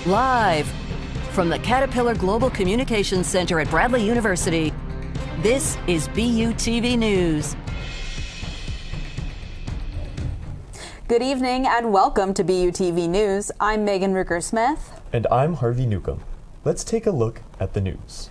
Live from the Caterpillar Global Communications Center at Bradley University, this is BUTV News. Good evening and welcome to BUTV News. I'm Megan Ruger-Smith. And I'm Harvey Newcomb. Let's take a look at the news.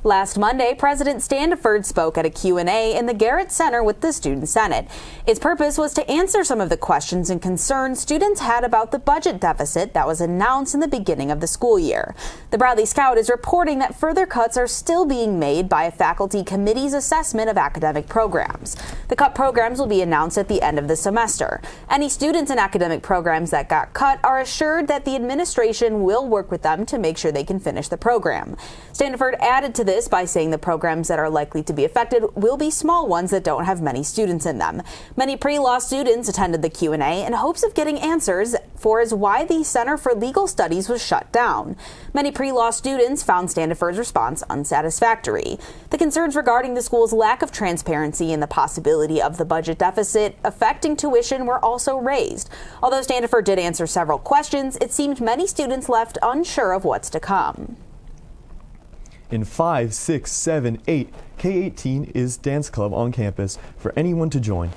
Last Monday, President Standiford spoke at a Q&A in the Garrett Center with the Student Senate. Its purpose was to answer some of the questions and concerns students had about the budget deficit that was announced in the beginning of the school year. The Bradley Scout is reporting that further cuts are still being made by a faculty committee's assessment of academic programs. The cut programs will be announced at the end of the semester. Any students in academic programs that got cut are assured that the administration will work with them to make sure they can finish the program. Standiford added to this by saying the programs that are likely to be affected will be small ones that don't have many students in them. Many pre-law students attended the Q&A in hopes of getting answers for why the Center for Legal Studies was shut down. Many pre-law students found Standiford's response unsatisfactory. The concerns regarding the school's lack of transparency and the possibility of the budget deficit affecting tuition were also raised. Although Standiford did answer several questions, it seemed many students left unsure of what's to come. In 5, 6, 7, 8, K-18 is dance club on campus for anyone to join.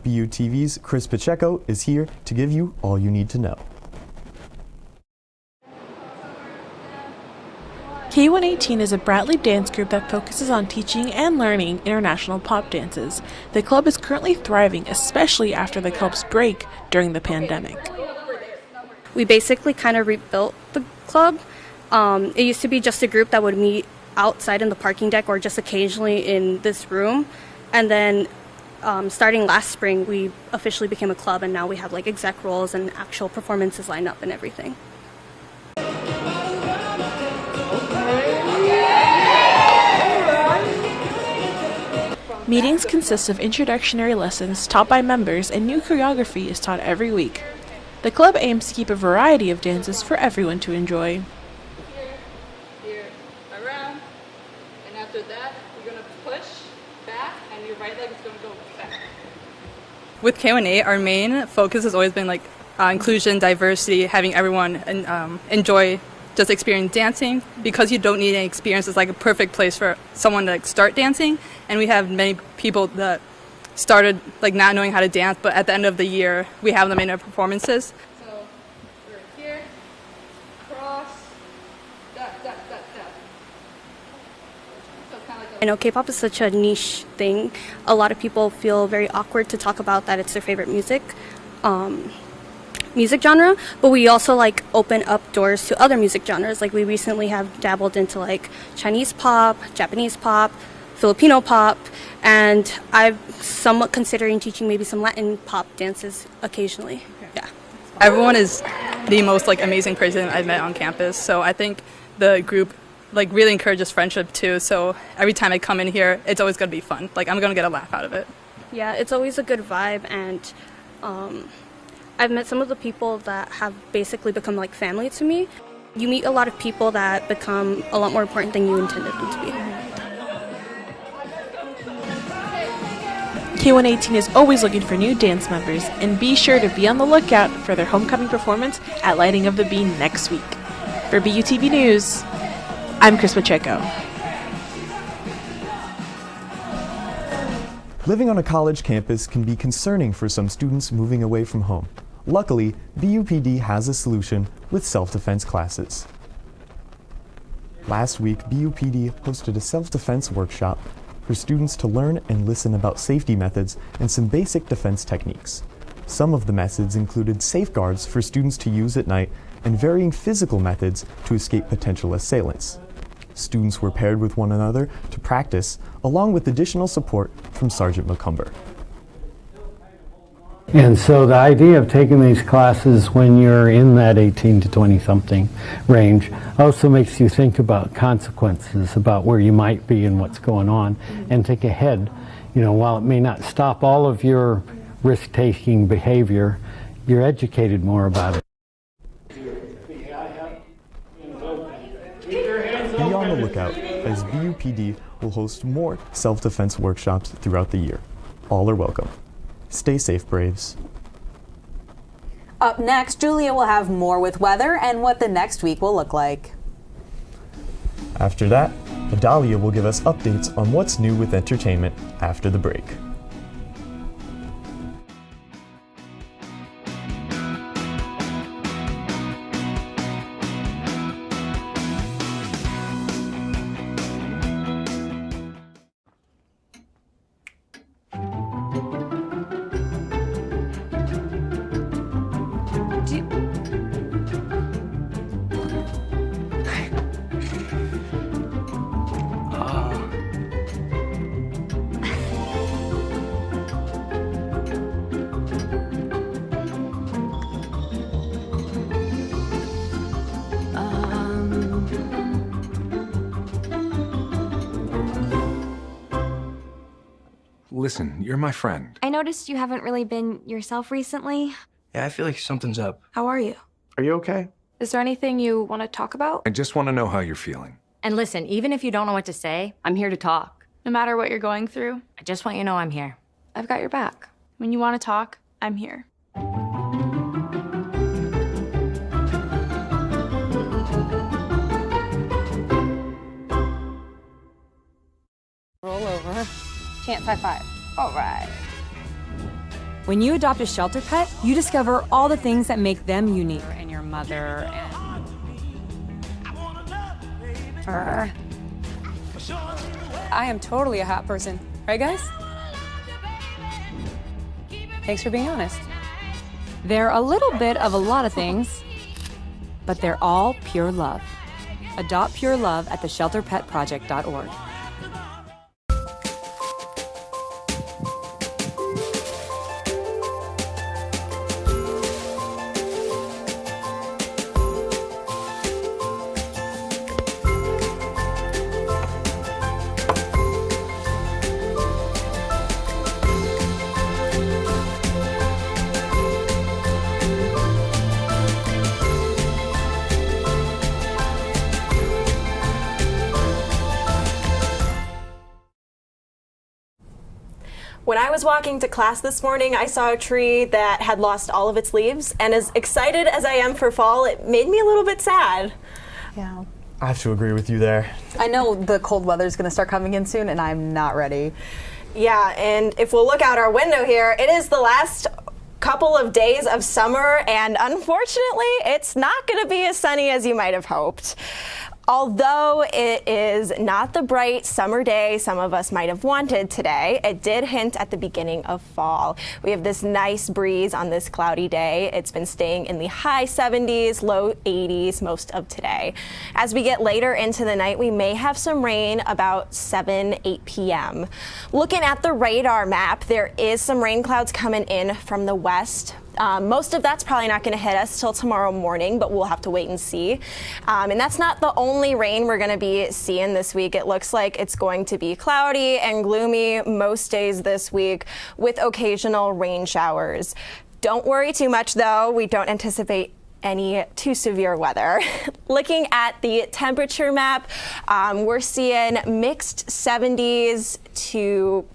BUTV's Chris Pacheco is here to give you all you need to know. K-18 is a Bradley dance group that focuses on teaching and learning international pop dances. The club is currently thriving, especially after the club's break during the pandemic. We basically kind of rebuilt the club. It used to be just a group that would meet outside in the parking deck or just occasionally in this room. And then starting last spring, we officially became a club, and now we have like exec roles and actual performances lined up and everything. Meetings consist of introductory lessons taught by members, and new choreography is taught every week. The club aims to keep a variety of dances for everyone to enjoy. Here, around, and after that, you're going to push back, and your right leg is going to go back. With K1A, our main focus has always been like inclusion, diversity, having everyone enjoy just experience dancing. Because you don't need any experience, it's like a perfect place for someone to start dancing. And we have many people that started like not knowing how to dance, but at the end of the year, we have them in our performances. So we're here, cross, da, da, da, da. So kind of like I know K-pop is such a niche thing. A lot of people feel very awkward to talk about that it's their favorite music genre, but we also like open up doors to other music genres. Like we recently have dabbled into like Chinese pop, Japanese pop, Filipino pop, and I'm somewhat considering teaching maybe some Latin pop dances occasionally. Yeah. Everyone is the most like amazing person I've met on campus, so I think the group like really encourages friendship too. So every time I come in here, it's always going to be fun. Like I'm going to get a laugh out of it. Yeah, it's always a good vibe, and I've met some of the people that have basically become like family to me. You meet a lot of people that become a lot more important than you intended them to be. K118 is always looking for new dance members, and be sure to be on the lookout for their homecoming performance at Lighting of the Bean next week. For BUTV News, I'm Chris Pacheco. Living on a college campus can be concerning for some students moving away from home. Luckily, BUPD has a solution with self-defense classes. Last week, BUPD hosted a self-defense workshop for students to learn and listen about safety methods and some basic defense techniques. Some of the methods included safeguards for students to use at night and varying physical methods to escape potential assailants. Students were paired with one another to practice, along with additional support from Sergeant McCumber. And so the idea of taking these classes when you're in that 18 to 20-something range also makes you think about consequences, about where you might be and what's going on, and think ahead. You know, while it may not stop all of your risk-taking behavior, you're educated more about it. Be on the lookout, as BUPD will host more self-defense workshops throughout the year. All are welcome. Stay safe, Braves. Up next, Julia will have more with weather and what the next week will look like. After that, Adalia will give us updates on what's new with entertainment after the break. Listen, you're my friend. I noticed you haven't really been yourself recently. Yeah, I feel like something's up. How are you? Are you okay? Is there anything you want to talk about? I just want to know how you're feeling. And listen, even if you don't know what to say, I'm here to talk. No matter what you're going through, I just want you to know I'm here. I've got your back. When you want to talk, I'm here. Roll over. Chance high five. All right. When you adopt a shelter pet, you discover all the things that make them unique. And your mother and... I am totally a hot person. Right, guys? Thanks for being honest. They're a little bit of a lot of things, but they're all pure love. Adopt pure love at theshelterpetproject.org. When I was walking to class this morning, I saw a tree that had lost all of its leaves, and as excited as I am for fall, it made me a little bit sad. Yeah. I have to agree with you there. I know the cold weather is going to start coming in soon, and I'm not ready. Yeah, and if we'll look out our window here, it is the last couple of days of summer, and unfortunately, it's not going to be as sunny as you might have hoped. Although it is not the bright summer day some of us might have wanted today, it did hint at the beginning of fall. We have this nice breeze on this cloudy day. It's been staying in the high 70s, low 80s most of today. As we get later into the night, we may have some rain about 8 p.m. Looking at the radar map, there is some rain clouds coming in from the west. Most of that's probably not going to hit us till tomorrow morning, but we'll have to wait and see. And that's not the only rain we're going to be seeing this week. It looks like it's going to be cloudy and gloomy most days this week with occasional rain showers. Don't worry too much, though. We don't anticipate any too severe weather. Looking at the temperature map, we're seeing mixed 70s to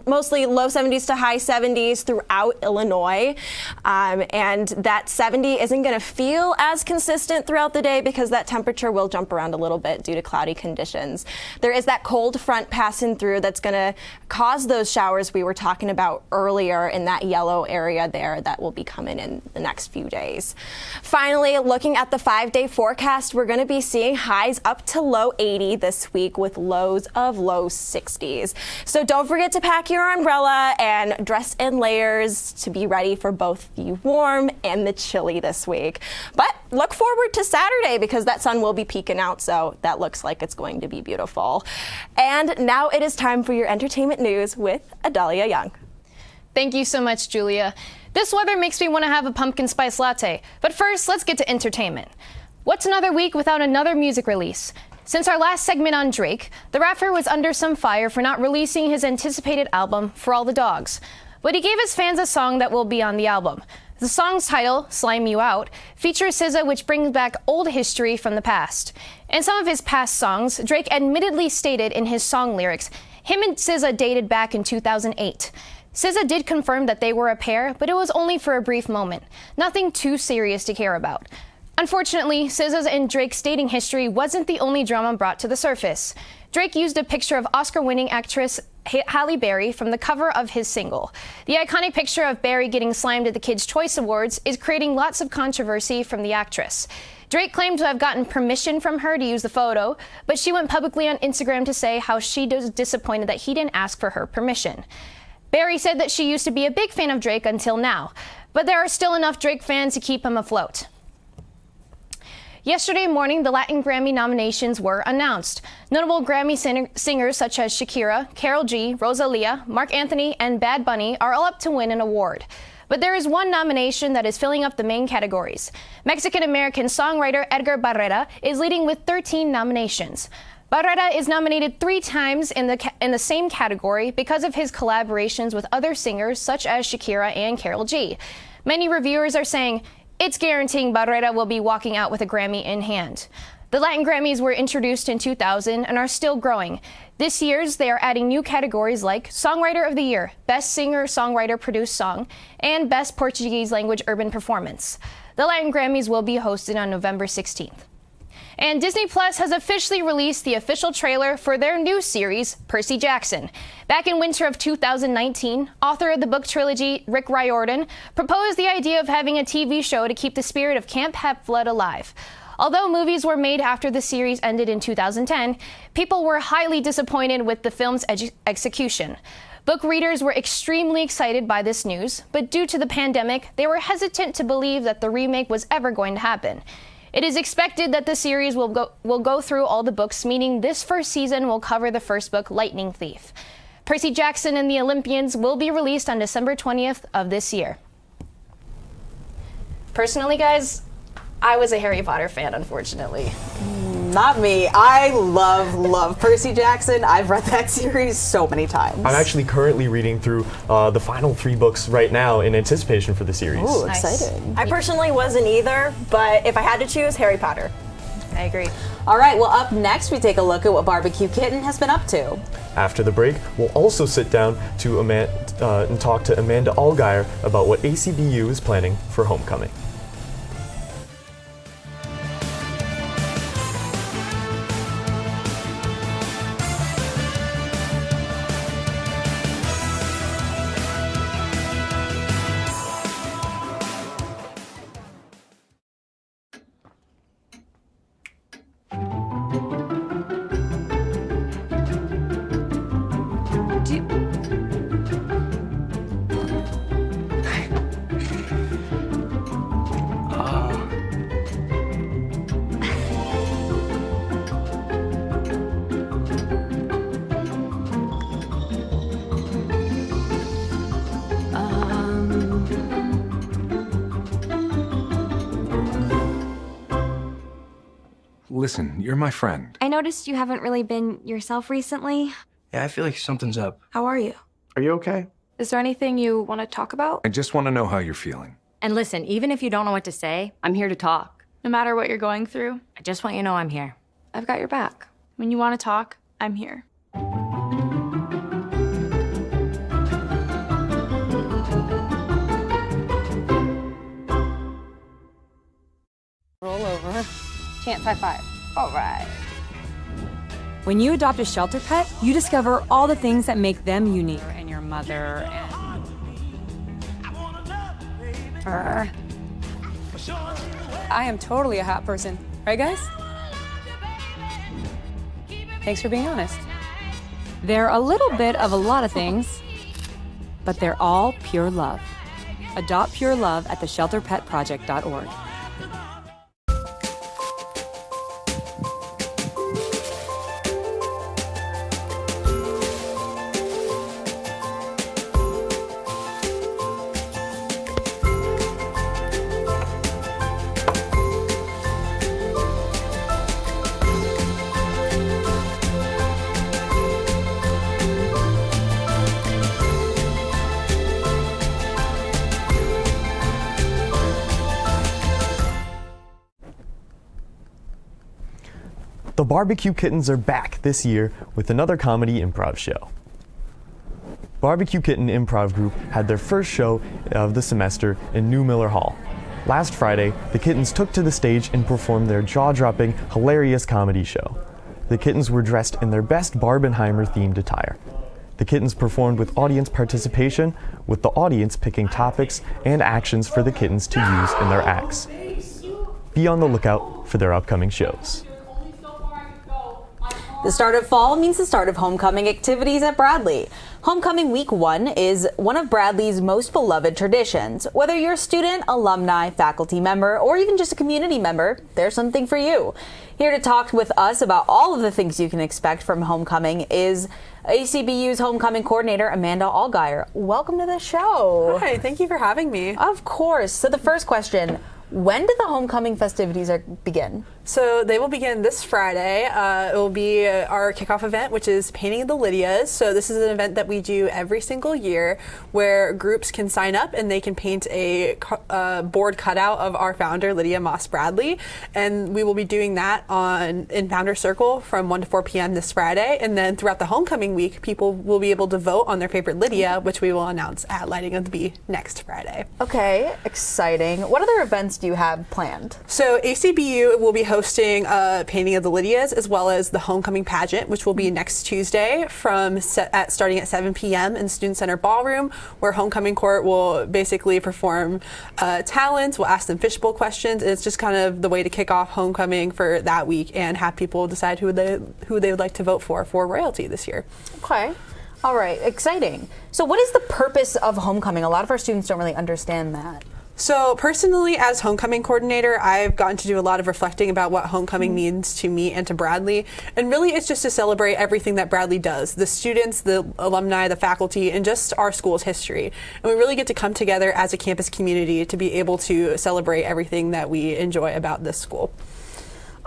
mostly low 70s to high 70s throughout Illinois. And that 70 isn't going to feel as consistent throughout the day because that temperature will jump around a little bit due to cloudy conditions. There is that cold front passing through that's going to cause those showers we were talking about earlier in that yellow area there that will be coming in the next few days. Finally, looking at the 5-day forecast, we're going to be seeing highs up to low 80 this week with lows of low 60s. So don't forget to pack your umbrella and dress in layers to be ready for both the warm and the chilly this week. But look forward to Saturday because that sun will be peeking out, so that looks like it's going to be beautiful. And now it is time for your entertainment news with Adalia Young. Thank you so much, Julia. This weather makes me want to have a pumpkin spice latte. But first, let's get to entertainment. What's another week without another music release? Since our last segment on Drake, the rapper was under some fire for not releasing his anticipated album, For All the Dogs. But he gave his fans a song that will be on the album. The song's title, Slime You Out, features SZA, which brings back old history from the past. In some of his past songs, Drake admittedly stated in his song lyrics, him and SZA dated back in 2008. SZA did confirm that they were a pair, but it was only for a brief moment. Nothing too serious to care about. Unfortunately, SZA's and Drake's dating history wasn't the only drama brought to the surface. Drake used a picture of Oscar-winning actress Halle Berry from the cover of his single. The iconic picture of Berry getting slimed at the Kids' Choice Awards is creating lots of controversy from the actress. Drake claimed to have gotten permission from her to use the photo, but she went publicly on Instagram to say how she was disappointed that he didn't ask for her permission. Berry said that she used to be a big fan of Drake until now, but there are still enough Drake fans to keep him afloat. Yesterday morning, the Latin Grammy nominations were announced. Notable Grammy singers such as Shakira, Karol G, Rosalia, Mark Anthony, and Bad Bunny are all up to win an award. But there is one nomination that is filling up the main categories. Mexican-American songwriter Edgar Barrera is leading with 13 nominations. Barrera is nominated 3 times in the same category because of his collaborations with other singers such as Shakira and Karol G. Many reviewers are saying, it's guaranteeing Barrera will be walking out with a Grammy in hand. The Latin Grammys were introduced in 2000 and are still growing. This year's, they are adding new categories like Songwriter of the Year, Best Singer-Songwriter Produced Song, and Best Portuguese Language Urban Performance. The Latin Grammys will be hosted on November 16th. And Disney Plus has officially released the official trailer for their new series, Percy Jackson. Back in winter of 2019, author of the book trilogy, Rick Riordan, proposed the idea of having a TV show to keep the spirit of Camp Half-Blood alive. Although movies were made after the series ended in 2010, people were highly disappointed with the film's execution. Book readers were extremely excited by this news, but due to the pandemic, they were hesitant to believe that the remake was ever going to happen. It is expected that the series will go through all the books, meaning this first season will cover the first book, Lightning Thief. Percy Jackson and the Olympians will be released on December 20th of this year. Personally, guys, I was a Harry Potter fan, unfortunately. Not me. I love Percy Jackson. I've read that series so many times. I'm actually currently reading through the final 3 books right now in anticipation for the series. Ooh, excited. I personally wasn't either, but if I had to choose, Harry Potter. I agree. All right, well, up next, we take a look at what Barbecue Kitten has been up to. After the break, we'll also sit down to and talk to Amanda Allgaier about what ACBU is planning for homecoming. Listen, you're my friend. I noticed you haven't really been yourself recently. Yeah, I feel like something's up. How are you? Are you okay? Is there anything you want to talk about? I just want to know how you're feeling. And listen, even if you don't know what to say, I'm here to talk. No matter what you're going through, I just want you to know I'm here. I've got your back. When you want to talk, I'm here. Roll over. Chance high 5. All right. When you adopt a shelter pet, you discover all the things that make them unique. And your mother and... I am totally a hot person. Right, guys? Thanks for being honest. They're a little bit of a lot of things, but they're all pure love. Adopt pure love at theshelterpetproject.org. The Barbecue Kittens are back this year with another comedy improv show. Barbecue Kitten Improv Group had their first show of the semester in New Miller Hall. Last Friday, the Kittens took to the stage and performed their jaw-dropping, hilarious comedy show. The Kittens were dressed in their best Barbenheimer-themed attire. The Kittens performed with audience participation, with the audience picking topics and actions for the Kittens to use in their acts. Be on the lookout for their upcoming shows. The start of fall means the start of homecoming activities at Bradley. Homecoming Week 1 is one of Bradley's most beloved traditions. Whether you're a student, alumni, faculty member, or even just a community member, there's something for you. Here to talk with us about all of the things you can expect from homecoming is ACBU's homecoming coordinator, Amanda Allgaier. Welcome to the show. Hi, thank you for having me. Of course. So the first question, when do the homecoming festivities begin? So they will begin this Friday. It will be our kickoff event, which is Painting the Lydias. So this is an event that we do every single year where groups can sign up and they can paint a board cutout of our founder, Lydia Moss Bradley. And we will be doing that in Founder Circle from 1 to 4 p.m. this Friday. And then throughout the homecoming week, people will be able to vote on their favorite Lydia, which we will announce at Lighting of the Bee next Friday. Okay, exciting. What other events do you have planned? So ACBU will be hosting Painting of the Lydias as well as the Homecoming Pageant, which will be next Tuesday starting at 7 p.m. in Student Center Ballroom, where Homecoming Court will basically perform talents. We'll ask them fishbowl questions, and it's just kind of the way to kick off homecoming for that week and have people decide who they would like to vote for royalty this year. Okay. All right, exciting. So what is the purpose of homecoming? A lot of our students don't really understand that. So personally, as homecoming coordinator, I've gotten to do a lot of reflecting about what homecoming means to me and to Bradley. And really, it's just to celebrate everything that Bradley does, the students, the alumni, the faculty, and just our school's history. And we really get to come together as a campus community to be able to celebrate everything that we enjoy about this school.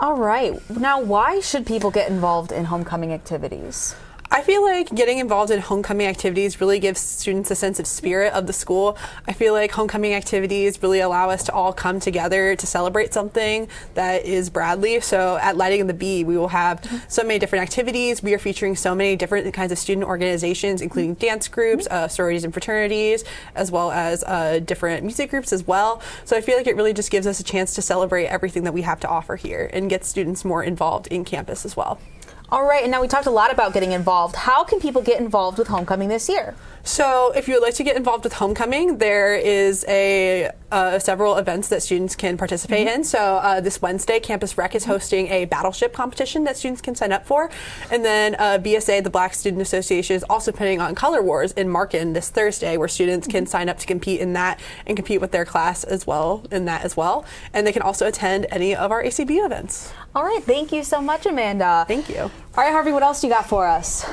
All right. Now, why should people get involved in homecoming activities? I feel like getting involved in homecoming activities really gives students a sense of spirit of the school. I feel like homecoming activities really allow us to all come together to celebrate something that is Bradley. So at Lighting of the Bee, we will have so many different activities. We are featuring so many different kinds of student organizations, including dance groups, sororities and fraternities, as well as different music groups as well. So I feel like it really just gives us a chance to celebrate everything that we have to offer here and get students more involved in campus as well. All right, and now we talked a lot about getting involved. How can people get involved with homecoming this year? So if you would like to get involved with homecoming, there is several events that students can participate in. So this Wednesday, Campus Rec is hosting a battleship competition that students can sign up for. And then BSA, the Black Student Association, is also putting on Color Wars in Markin this Thursday, where students can sign up to compete in that and compete with their class as well in that as well. And they can also attend any of our ACB events. All right, thank you so much, Amanda. Thank you. All right, Harvey, what else do you got for us?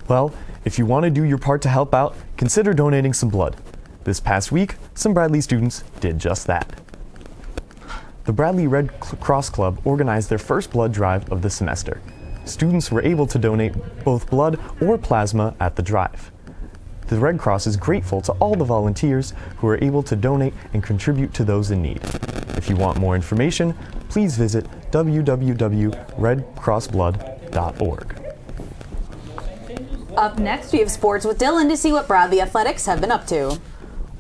Well, if you want to do your part to help out, consider donating some blood. This past week, some Bradley students did just that. The Bradley Red Cross Club organized their first blood drive of the semester. Students were able to donate both blood or plasma at the drive. The Red Cross is grateful to all the volunteers who are able to donate and contribute to those in need. If you want more information, please visit www.redcrossblood.org. Up next, we have sports with Dylan to see what Bradley Athletics have been up to.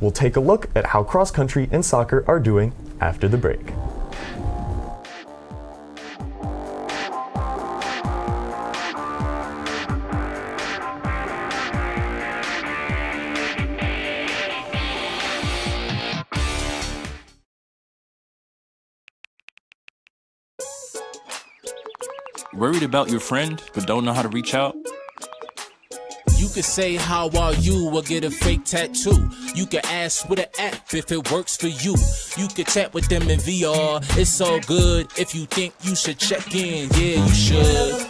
We'll take a look at how cross country and soccer are doing after the break. Worried about your friend but don't know how to reach out? You could say, how are you, or get a fake tattoo. You could ask with an app if it works for you. You could chat with them in VR, it's so good. If you think you should check in, yeah, you should.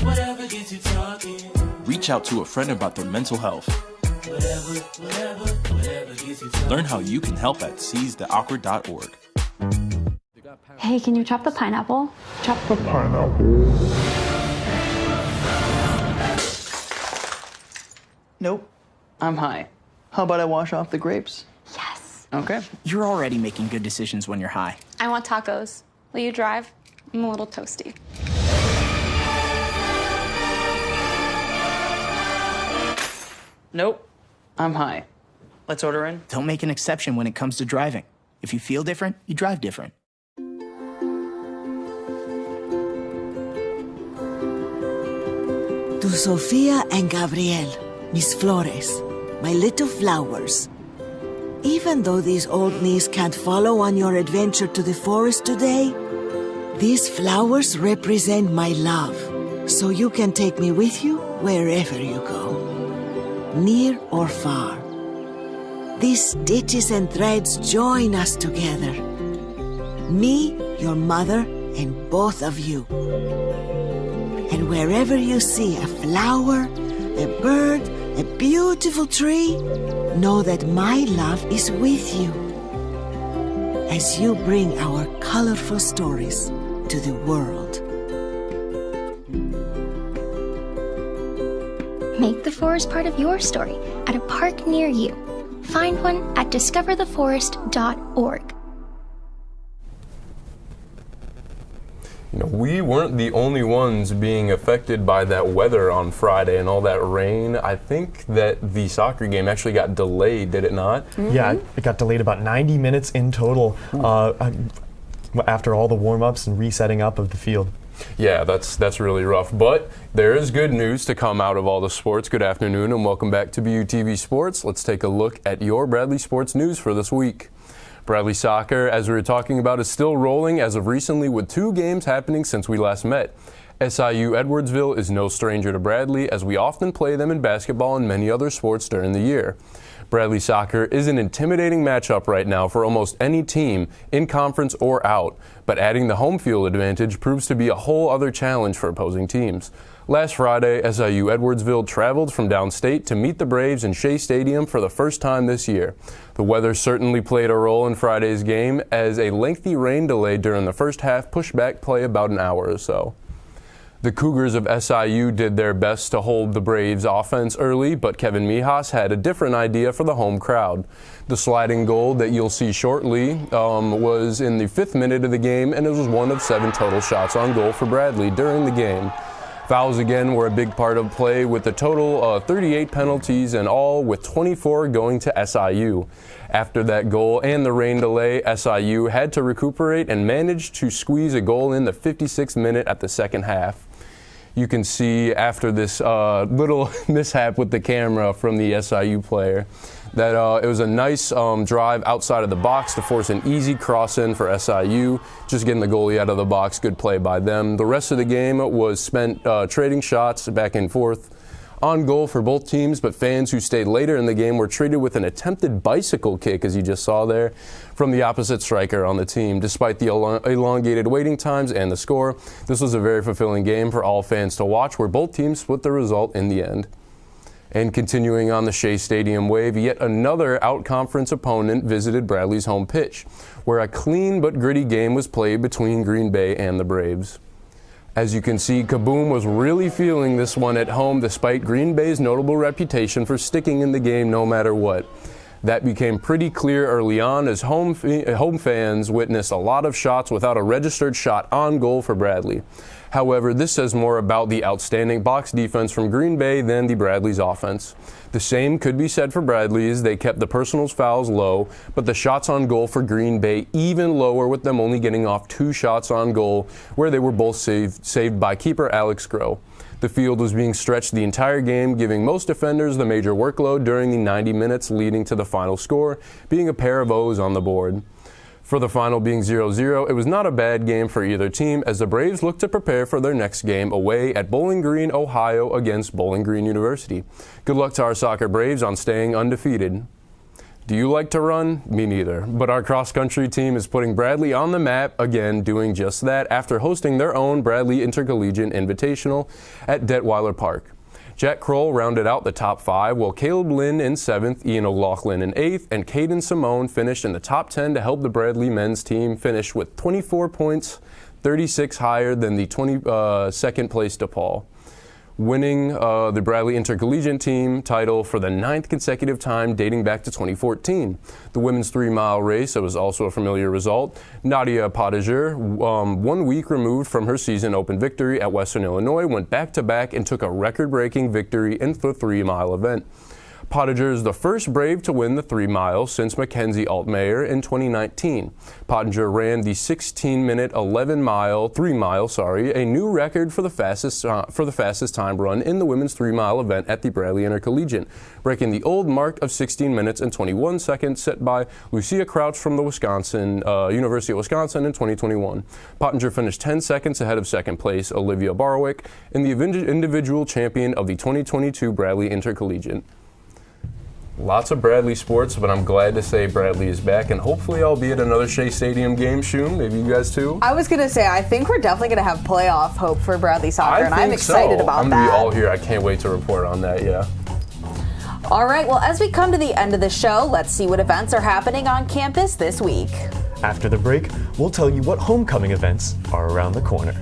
Whatever gets you talking. Reach out to a friend about their mental health. Whatever gets you talking. Learn how you can help at seizetheawkward.org. Hey, can you chop the pineapple? Chop the pineapple. Nope, I'm high. How about I wash off the grapes? Yes. Okay. You're already making good decisions when you're high. I want tacos. Will you drive? I'm a little toasty. Nope. I'm high. Let's order in. Don't make an exception when it comes to driving. If you feel different, you drive different. To Sofia and Gabriel, mis flores, my little flowers. Even though these old knees can't follow on your adventure to the forest today, these flowers represent my love, so you can take me with you wherever you go, near or far. These stitches and threads join us together. Me, your mother, and both of you. And wherever you see a flower, a bird, a beautiful tree, know that my love is with you as you bring our colorful stories to the world. Make the forest part of your story at a park near you. Find one at discovertheforest.org. You know, we weren't the only ones being affected by that weather on Friday and all that rain. I think that the soccer game actually got delayed, did it not? Mm-hmm. Yeah, it got delayed about 90 minutes in total after all the warm-ups and resetting up of the field. Yeah, that's really rough. But there is good news to come out of all the sports. Good afternoon and welcome back to BUTV Sports. Let's take a look at your Bradley Sports news for this week. Bradley Soccer, as we were talking about, is still rolling as of recently with 2 games happening since we last met. SIU Edwardsville is no stranger to Bradley, as we often play them in basketball and many other sports during the year. Bradley Soccer is an intimidating matchup right now for almost any team, in conference or out, but adding the home field advantage proves to be a whole other challenge for opposing teams. Last Friday, SIU Edwardsville traveled from downstate to meet the Braves in Shea Stadium for the first time this year. The weather certainly played a role in Friday's game, as a lengthy rain delay during the first half pushed back play about an hour or so. The Cougars of SIU did their best to hold the Braves' offense early, but Kevin Mijas had a different idea for the home crowd. The sliding goal that you'll see shortly was in the 5th minute of the game, and it was one of 7 total shots on goal for Bradley during the game. Fouls again were a big part of play, with a total of 38 penalties in all, with 24 going to SIU. After that goal and the rain delay, SIU had to recuperate and managed to squeeze a goal in the 56th minute at the second half. You can see after this little mishap with the camera from the SIU player that it was a nice drive outside of the box to force an easy cross in for SIU, just getting the goalie out of the box. Good play by them. The rest of the game was spent trading shots back and forth on goal for both teams, but fans who stayed later in the game were treated with an attempted bicycle kick, as you just saw there, from the opposite striker on the team. Despite the elongated waiting times and the score, this was a very fulfilling game for all fans to watch, where both teams split the result in the end. And continuing on the Shea Stadium wave, yet another out-conference opponent visited Bradley's home pitch, where a clean but gritty game was played between Green Bay and the Braves. As you can see, Kaboom was really feeling this one at home, despite Green Bay's notable reputation for sticking in the game no matter what. That became pretty clear early on, as home fans witnessed a lot of shots without a registered shot on goal for Bradley. However, this says more about the outstanding box defense from Green Bay than the Bradley's offense. The same could be said for Bradley, as they kept the personal fouls low, but the shots on goal for Green Bay even lower, with them only getting off 2 shots on goal, where they were both saved by keeper Alex Groh. The field was being stretched the entire game, giving most defenders the major workload during the 90 minutes leading to the final score, being a pair of O's on the board. For the final being 0-0, it was not a bad game for either team, as the Braves looked to prepare for their next game away at Bowling Green, Ohio against Bowling Green University. Good luck to our soccer Braves on staying undefeated. Do you like to run? Me neither. But our cross-country team is putting Bradley on the map again, doing just that after hosting their own Bradley Intercollegiate Invitational at Detweiler Park. Jack Kroll rounded out the top 5, while Caleb Lynn in 7th, Ian O'Loughlin in 8th, and Caden Simone finished in the top 10 to help the Bradley men's team finish with 24 points, 36 higher than the 22nd place DePaul, winning the Bradley Intercollegiate team title for the 9th consecutive time dating back to 2014. The women's 3-mile race, that was also a familiar result. Nadia Potager, 1 week removed from her season open victory at Western Illinois, went back-to-back and took a record-breaking victory in the 3-mile event. Pottinger is the first Brave to win the 3 mile since Mackenzie Altmaier in 2019. Pottinger ran the 16-minute 3 mile, a new record for the fastest time run in the women's 3 mile event at the Bradley Intercollegiate, breaking the old mark of 16 minutes and 21 seconds set by Lucia Crouch from the University of Wisconsin in 2021. Pottinger finished 10 seconds ahead of second place Olivia Barwick and the individual champion of the 2022 Bradley Intercollegiate. Lots of Bradley sports, but I'm glad to say Bradley is back, and hopefully I'll be at another Shea Stadium game soon. Maybe you guys too. I was going to say, I think we're definitely going to have playoff hope for Bradley soccer, and I'm excited about that. I'm going to be all here. I can't wait to report on that, yeah. All right, well, as we come to the end of the show, let's see what events are happening on campus this week. After the break, we'll tell you what homecoming events are around the corner.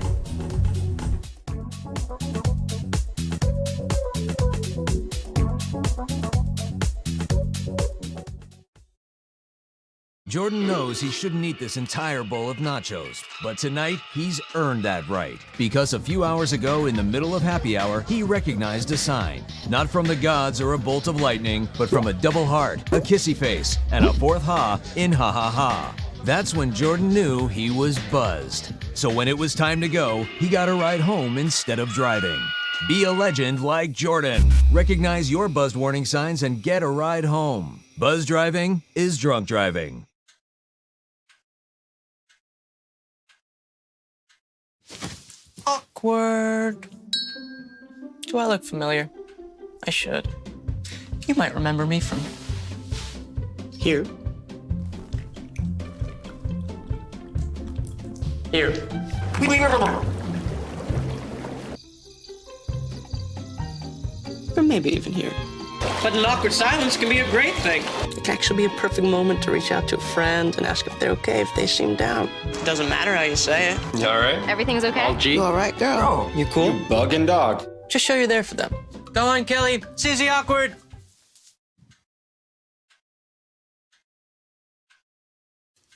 Jordan knows he shouldn't eat this entire bowl of nachos, but tonight he's earned that right. Because a few hours ago, in the middle of happy hour, he recognized a sign. Not from the gods or a bolt of lightning, but from a double heart, a kissy face, and a fourth ha in ha ha ha. That's when Jordan knew he was buzzed. So when it was time to go, he got a ride home instead of driving. Be a legend like Jordan. Recognize your buzzed warning signs and get a ride home. Buzz driving is drunk driving. Awkward. Do I look familiar? I should. You might remember me from here. Here. Or maybe even here. But an awkward silence can be a great thing. It can actually be a perfect moment to reach out to a friend and ask if they're okay if they seem down. It doesn't matter how you say it. You all right? Everything's okay? All G? You all right, girl? Oh, you cool? You bugging dog. Just show you're there for them. Go on, Kelly. CZ awkward.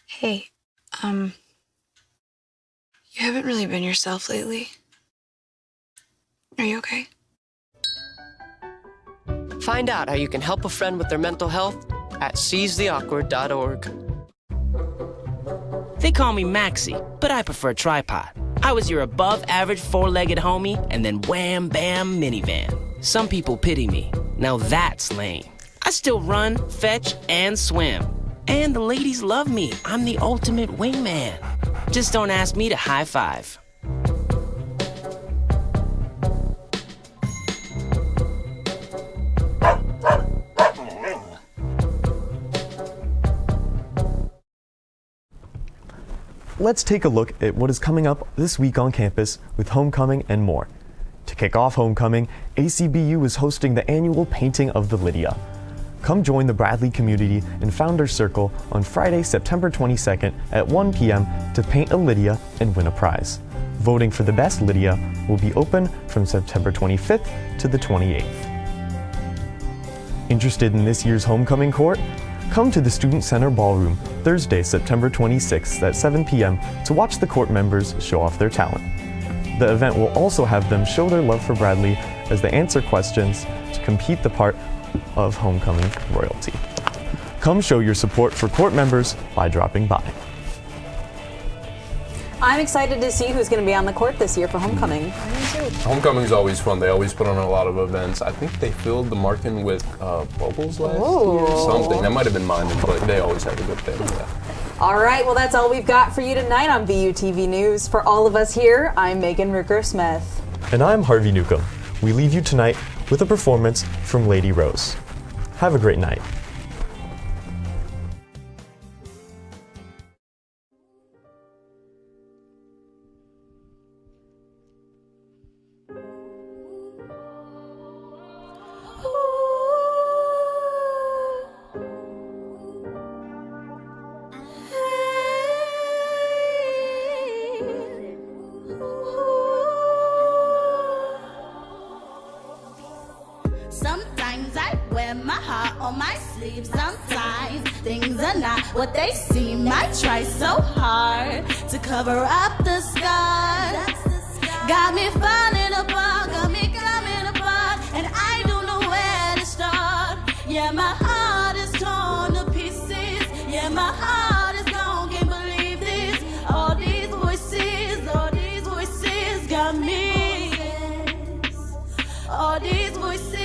Hey, you haven't really been yourself lately. Are you okay? Find out how you can help a friend with their mental health at seizetheawkward.org. They call me Maxie, but I prefer tripod. I was your above-average four-legged homie, and then wham, bam, minivan. Some people pity me. Now that's lame. I still run, fetch, and swim. And the ladies love me. I'm the ultimate wingman. Just don't ask me to high five. Let's take a look at what is coming up this week on campus with homecoming and more. To kick off homecoming, ACBU is hosting the annual Painting of the Lydia. Come join the Bradley community in Founders Circle on Friday, September 22nd at 1 p.m. to paint a Lydia and win a prize. Voting for the best Lydia will be open from September 25th to the 28th. Interested in this year's homecoming court? Come to the Student Center Ballroom Thursday, September 26th at 7 p.m. to watch the court members show off their talent. The event will also have them show their love for Bradley as they answer questions to compete the part of homecoming royalty. Come show your support for court members by dropping by. I'm excited to see who's going to be on the court this year for homecoming. Homecoming's always fun. They always put on a lot of events. I think they filled the Markin with bubbles last year. Something. That might have been mine, but they always have a good thing. Yeah. All right, well, that's all we've got for you tonight on BUTV News. For all of us here, I'm Megan Ricker-Smith. And I'm Harvey Newcomb. We leave you tonight with a performance from Lady Rose. Have a great night. Sometimes I wear my heart on my sleeve. Sometimes things are not what they seem. I try so hard to cover up the scars. Got me falling apart, got me coming apart, and I don't know where to start. all these voices.